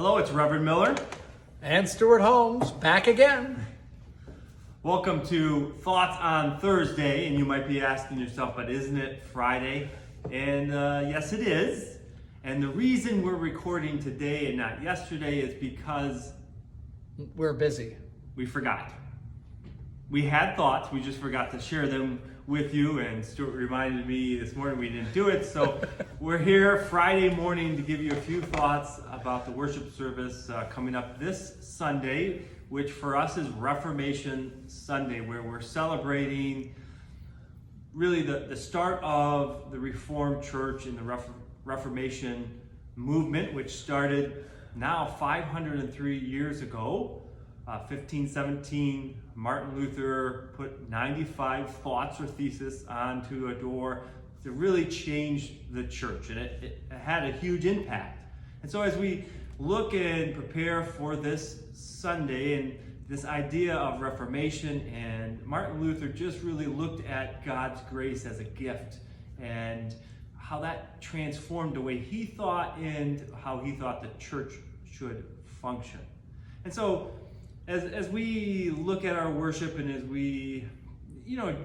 Hello, it's Reverend Miller. And Stuart Holmes, back again. Welcome to Thoughts on Thursday, and you might be asking yourself, but isn't it Friday? And yes, it is. And the reason we're recording today and not yesterday is because We're busy. we forgot. We had thoughts, we just forgot to share them with you, and Stuart reminded me this morning we didn't do it, so we're here Friday morning to give you a few thoughts about the worship service coming up this Sunday, which for us is Reformation Sunday, where we're celebrating really the start of the Reformed Church and the Reformation movement, which started now 503 years ago. 1517, Martin Luther put 95 thoughts or theses onto a door to really change the church, and it had a huge impact. And so as we look and prepare for this Sunday and this idea of Reformation, and Martin Luther just really looked at God's grace as a gift and how that transformed the way he thought and how he thought the church should function. And so as we look at our worship and as we,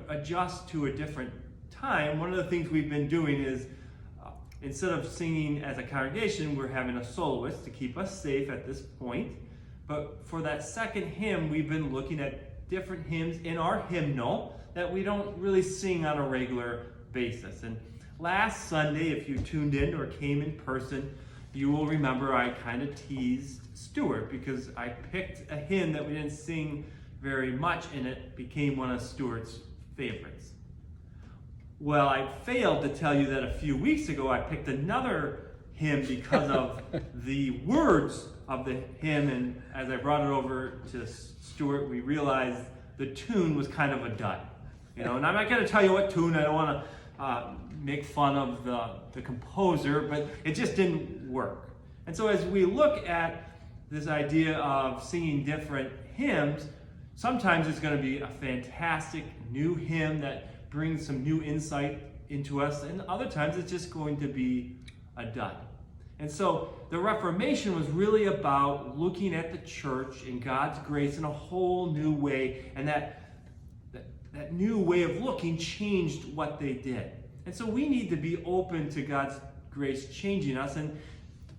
adjust to a different time, one of the things we've been doing is instead of singing as a congregation, we're having a soloist to keep us safe at this point. But for that second hymn, we've been looking at different hymns in our hymnal that we don't really sing on a regular basis. And last Sunday, if you tuned in or came in person, you will remember I kind of teased Stuart because I picked a hymn that we didn't sing very much and it became one of Stuart's favorites. Well, I failed to tell you that a few weeks ago I picked another hymn because of the words of the hymn, and as I brought it over to Stuart, we realized the tune was kind of a dud. And I'm not going to tell you what tune, I don't want to make fun of the composer, but it just didn't work. And so as we look at this idea of singing different hymns, sometimes it's going to be a fantastic new hymn that brings some new insight into us, and other times it's just going to be a dud. And so the Reformation was really about looking at the church and God's grace in a whole new way, and that new way of looking changed what they did. And so we need to be open to God's grace changing us, and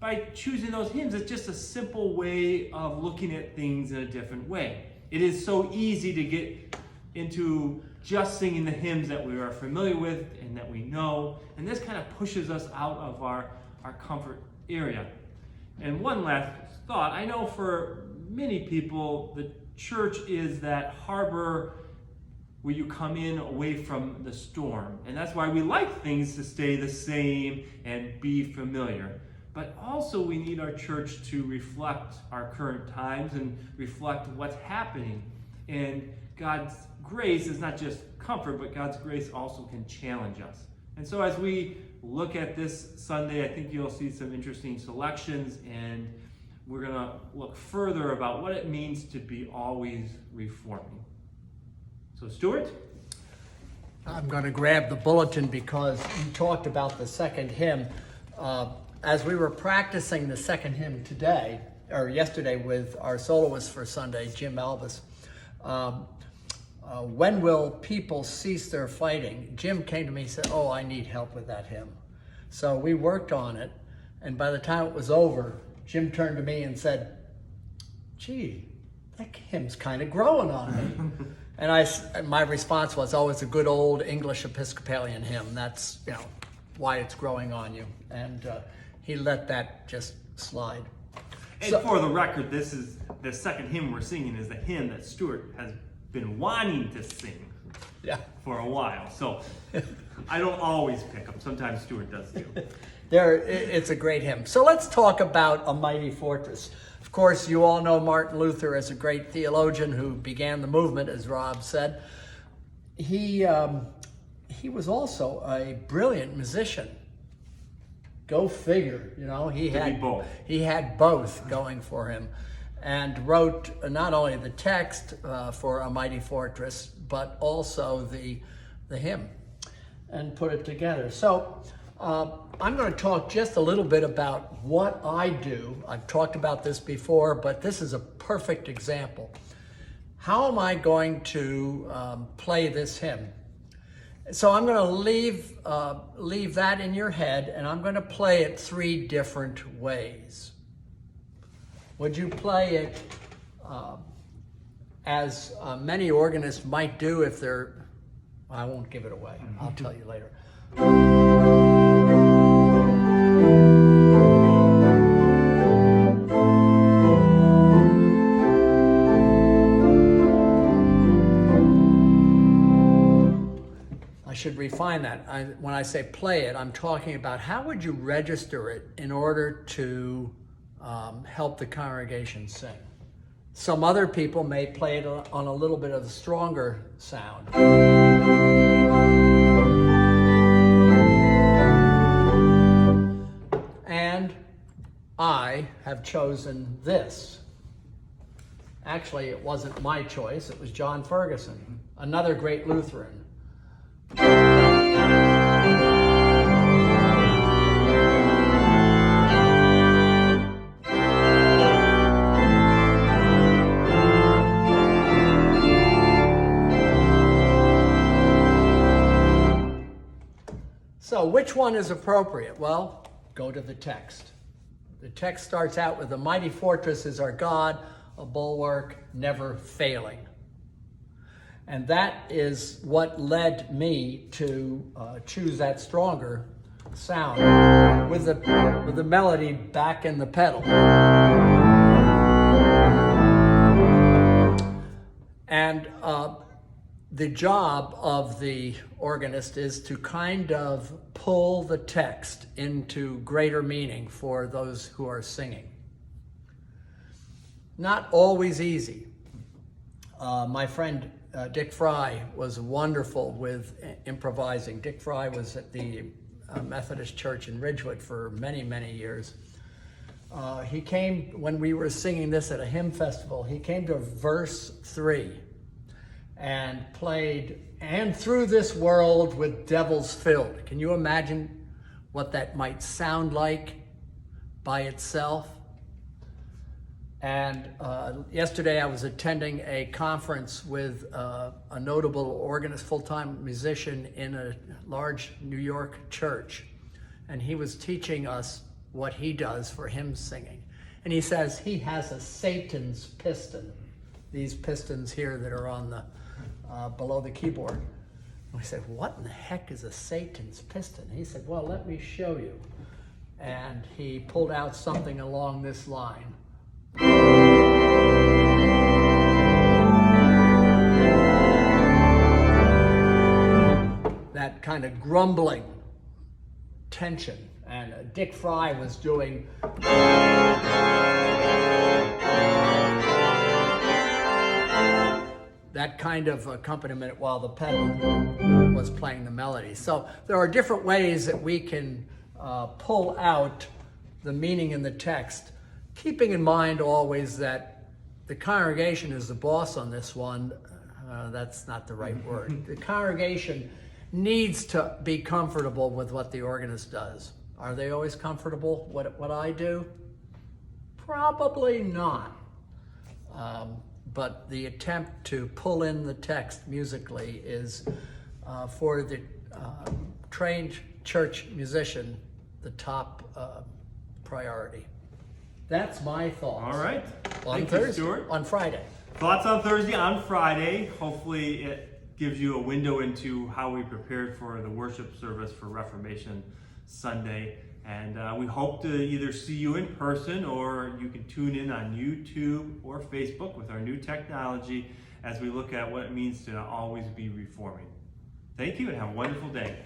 by choosing those hymns, it's just a simple way of looking at things in a different way. It is so easy to get into just singing the hymns that we are familiar with and that we know, and this kind of pushes us out of our comfort area. And one last thought, I know for many people, the church is that harbor where you come in away from the storm. And that's why we like things to stay the same and be familiar. But also we need our church to reflect our current times and reflect what's happening. And God's grace is not just comfort, but God's grace also can challenge us. And so as we look at this Sunday, I think you'll see some interesting selections, and we're going to look further about what it means to be always reforming. So Stuart? I'm going to grab the bulletin because you talked about the second hymn. As we were practicing the second hymn yesterday with our soloist for Sunday, Jim Albus, when will people cease their fighting? Jim came to me and said, I need help with that hymn. So we worked on it, and by the time it was over, Jim turned to me and said, gee, that hymn's kind of growing on me. And my response was, it's a good old English Episcopalian hymn. That's, why it's growing on you. And he let that just slide. And for the record, this is the second hymn we're singing is the hymn that Stuart has been wanting to sing for a while. So I don't always pick them. Sometimes Stuart does too. It's a great hymn. So let's talk about A Mighty Fortress. Of course, you all know Martin Luther as a great theologian who began the movement, as Rob said. He was also a brilliant musician. Go figure, he had both going for him, and wrote not only the text for A Mighty Fortress, but also the hymn, and put it together. So I'm going to talk just a little bit about what I do. I've talked about this before, but this is a perfect example. How am I going to play this hymn? So I'm going to leave that in your head, and I'm going to play it 3 different ways. Would you play it as many organists might do if they're... I won't give it away. I'll tell you later. I should refine that. When I say play it, I'm talking about how would you register it in order to help the congregation sing. Some other people may play it on a little bit of a stronger sound. And I have chosen this. Actually, it wasn't my choice, it was John Ferguson, another great Lutheran. So which one is appropriate? Well, go to the text. The text starts out with, "A mighty fortress is our God, a bulwark never failing." And that is what led me to choose that stronger sound with the melody back in the pedal. And the job of the organist is to kind of pull the text into greater meaning for those who are singing. Not always easy. My friend Dick Fry was wonderful with improvising. Dick Fry was at the Methodist Church in Ridgewood for many, many years. He came, when we were singing this at a hymn festival, he came to verse 3 and played, "And through this world with devils filled." Can you imagine what that might sound like by itself? And yesterday I was attending a conference with a notable organist, full-time musician in a large New York church. And he was teaching us what he does for hymn singing. And he says he has a Satan's piston. These pistons here that are on the below the keyboard. And we said, "What in the heck is a Satan's piston?" He said, "Well, let me show you." And he pulled out something along this line. That kind of grumbling tension. And Dick Fry was doing that kind of accompaniment while the pedal was playing the melody. So there are different ways that we can pull out the meaning in the text, keeping in mind always that the congregation is the boss on this one. That's not the right word. The congregation needs to be comfortable with what the organist does. Are they always comfortable with what I do? Probably not. But the attempt to pull in the text musically is, for the trained church musician, the top priority. That's my thoughts. All right. On Thank Thursday, you, Stuart. on Friday. Thoughts on Thursday, on Friday. Hopefully it gives you a window into how we prepared for the worship service for Reformation Sunday. And we hope to either see you in person, or you can tune in on YouTube or Facebook with our new technology as we look at what it means to always be reforming. Thank you and have a wonderful day.